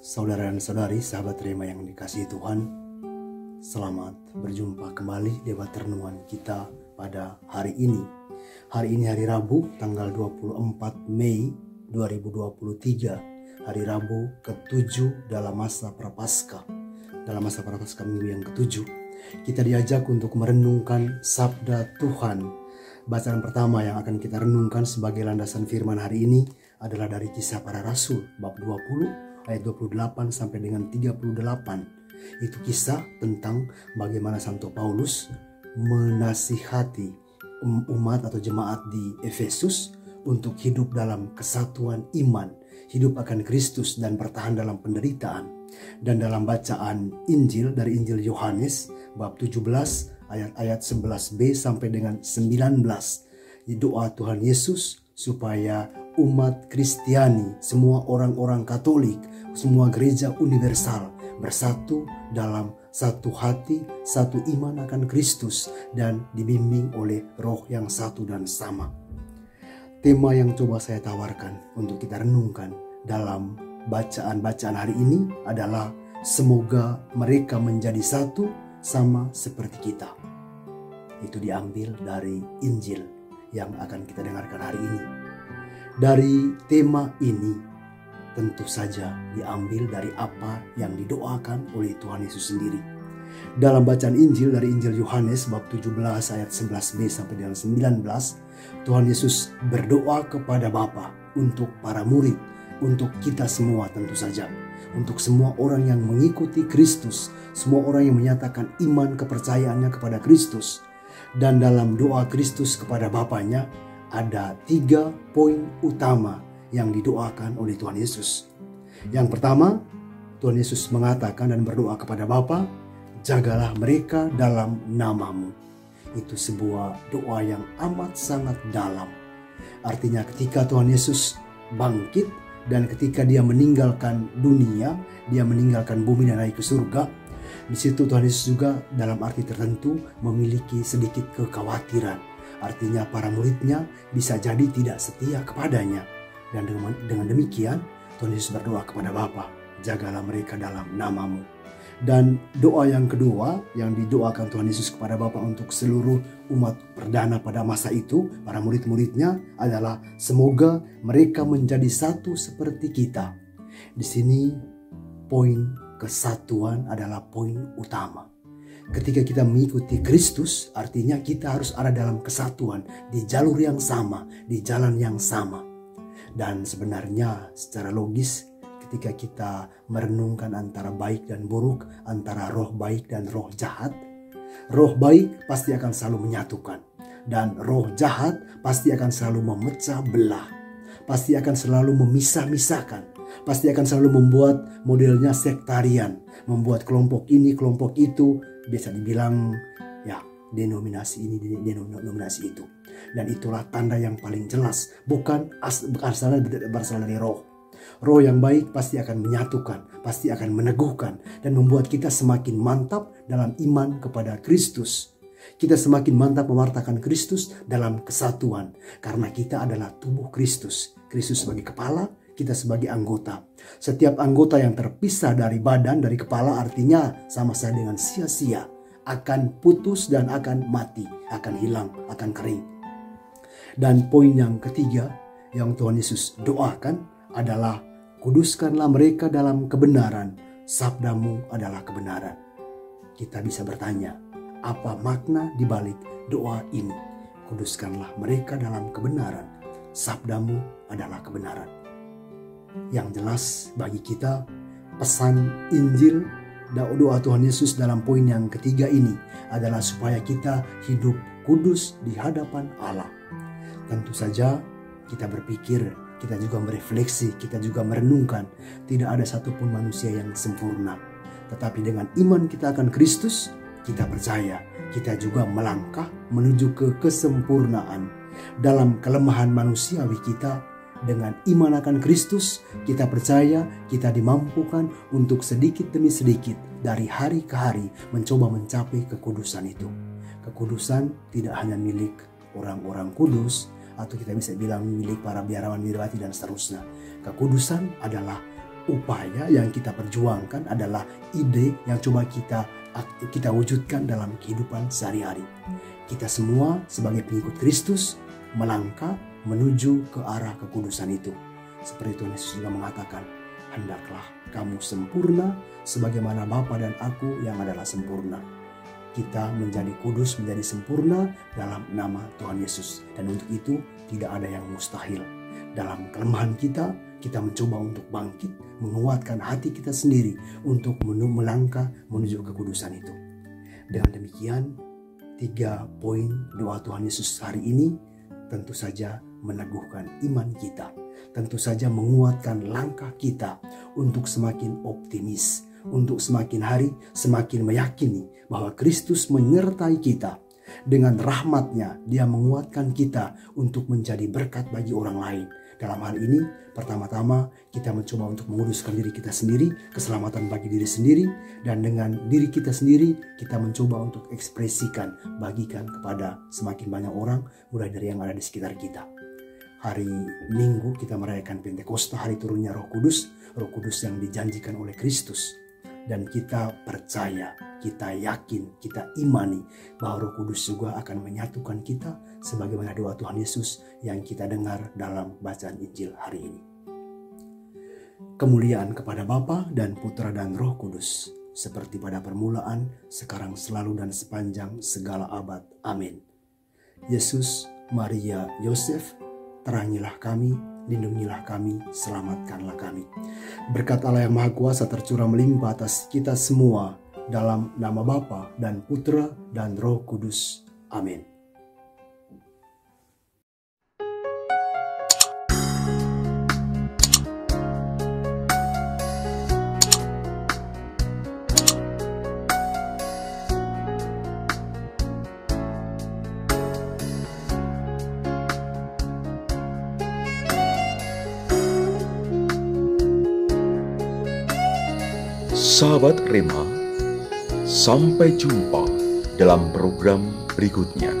Saudara dan saudari, sahabat Rema yang dikasihi Tuhan, selamat berjumpa kembali lewat renungan kita pada hari ini. Hari ini hari Rabu, tanggal 24 Mei 2023, hari Rabu ke-7 dalam masa Prapaskah. Dalam masa Prapaskah minggu yang ke-7, kita diajak untuk merenungkan sabda Tuhan. Bacaan pertama yang akan kita renungkan sebagai landasan firman hari ini adalah dari Kisah Para Rasul bab 20 ayat 28 sampai dengan 38. Itu kisah tentang bagaimana Santo Paulus menasihati umat atau jemaat di Efesus untuk hidup dalam kesatuan iman, hidup akan Kristus dan bertahan dalam penderitaan. Dan dalam bacaan Injil dari Injil Yohanes bab 17 ayat-ayat 11b sampai dengan 19, doa Tuhan Yesus supaya umat Kristiani, semua orang-orang Katolik, semua gereja universal bersatu dalam satu hati, satu iman akan Kristus dan dibimbing oleh Roh yang satu dan sama. Tema yang coba saya tawarkan untuk kita renungkan dalam bacaan-bacaan hari ini adalah semoga mereka menjadi satu sama seperti kita. Itu diambil dari Injil yang akan kita dengarkan hari ini. Dari tema ini tentu saja diambil dari apa yang didoakan oleh Tuhan Yesus sendiri. Dalam bacaan Injil dari Injil Yohanes bab 17 ayat 11b sampai dengan 19, Tuhan Yesus berdoa kepada Bapa untuk para murid, untuk kita semua tentu saja, untuk semua orang yang mengikuti Kristus, semua orang yang menyatakan iman kepercayaannya kepada Kristus. Dan dalam doa Kristus kepada Bapanya ada 3 poin utama yang didoakan oleh Tuhan Yesus. Yang pertama, Tuhan Yesus mengatakan dan berdoa kepada Bapa, jagalah mereka dalam namamu. Itu sebuah doa yang amat sangat dalam. Artinya ketika Tuhan Yesus bangkit dan ketika dia meninggalkan dunia, dia meninggalkan bumi dan naik ke surga, di situ Tuhan Yesus juga dalam arti tertentu memiliki sedikit kekhawatiran. Artinya para muridnya bisa jadi tidak setia kepadanya. Dan dengan demikian Tuhan Yesus berdoa kepada Bapa, jagalah mereka dalam namamu. Dan doa yang kedua yang didoakan Tuhan Yesus kepada Bapa untuk seluruh umat perdana pada masa itu, para murid-muridnya, adalah semoga mereka menjadi satu seperti kita. Di sini poin kesatuan adalah poin utama. Ketika kita mengikuti Kristus, artinya kita harus ada dalam kesatuan, di jalur yang sama, di jalan yang sama. Dan sebenarnya secara logis, ketika kita merenungkan antara baik dan buruk, antara roh baik dan roh jahat, roh baik pasti akan selalu menyatukan. Dan roh jahat pasti akan selalu memecah belah, pasti akan selalu memisah-misahkan, pasti akan selalu membuat modelnya sektarian, membuat kelompok ini, kelompok itu, bisa dibilang ya denominasi ini, denominasi itu. Dan itulah tanda yang paling jelas, bukan berasal dari roh. Roh yang baik pasti akan menyatukan, pasti akan meneguhkan dan membuat kita semakin mantap dalam iman kepada Kristus. Kita semakin mantap mewartakan Kristus dalam kesatuan karena kita adalah tubuh Kristus. Kristus sebagai kepala, kita sebagai anggota. Setiap anggota yang terpisah dari badan, dari kepala, artinya sama saja dengan sia-sia, akan putus dan akan mati, akan hilang, akan kering. Dan poin yang ketiga yang Tuhan Yesus doakan adalah kuduskanlah mereka dalam kebenaran, sabdamu adalah kebenaran. Kita bisa bertanya, apa makna dibalik doa ini? Kuduskanlah mereka dalam kebenaran, sabdamu adalah kebenaran. Yang jelas bagi kita, pesan Injil, doa Tuhan Yesus dalam poin yang ketiga ini adalah supaya kita hidup kudus di hadapan Allah. Tentu saja kita berpikir, kita juga merefleksi, kita juga merenungkan, tidak ada satupun manusia yang sempurna. Tetapi dengan iman kita akan Kristus, kita percaya kita juga melangkah menuju ke kesempurnaan. Dalam kelemahan manusiawi kita, dengan iman akan Kristus, kita percaya kita dimampukan untuk sedikit demi sedikit dari hari ke hari mencoba mencapai kekudusan itu. Kekudusan tidak hanya milik orang-orang kudus, atau kita bisa bilang milik para biarawan, biarawati dan seterusnya. Kekudusan adalah upaya yang kita perjuangkan adalah ide yang coba kita wujudkan dalam kehidupan sehari-hari. Kita semua sebagai pengikut Kristus melangkah menuju ke arah kekudusan itu. Seperti Tuhan Yesus juga mengatakan, hendaklah kamu sempurna sebagaimana Bapa dan aku yang adalah sempurna. Kita menjadi kudus, menjadi sempurna dalam nama Tuhan Yesus. Dan untuk itu tidak ada yang mustahil. Dalam kelemahan kita mencoba untuk bangkit, menguatkan hati kita sendiri untuk melangkah menuju kekudusan itu. Dengan demikian, 3 poin doa Tuhan Yesus hari ini tentu saja meneguhkan iman kita. Tentu saja menguatkan langkah kita untuk semakin optimis, untuk semakin hari semakin meyakini bahwa Kristus menyertai kita. Dengan rahmat-Nya, Dia menguatkan kita untuk menjadi berkat bagi orang lain. Dalam hal ini, pertama-tama kita mencoba untuk menguduskan diri kita sendiri, keselamatan bagi diri sendiri, dan dengan diri kita sendiri, kita mencoba untuk ekspresikan, bagikan kepada semakin banyak orang, mulai dari yang ada di sekitar kita. Hari Minggu kita merayakan Pentakosta, hari turunnya Roh Kudus yang dijanjikan oleh Kristus. Dan kita percaya, kita yakin, kita imani bahwa Roh Kudus juga akan menyatukan kita sebagaimana doa Tuhan Yesus yang kita dengar dalam bacaan Injil hari ini. Kemuliaan kepada Bapa dan Putra dan Roh Kudus, seperti pada permulaan, sekarang, selalu, dan sepanjang segala abad. Amin. Yesus, Maria, Yosef, terangilah kami, lindungilah kami, selamatkanlah kami. Berkat Allah yang Maha Kuasa tercurah melimpah atas kita semua, dalam nama Bapa dan Putra dan Roh Kudus. Amin. Sahabat Rema, sampai jumpa dalam program berikutnya.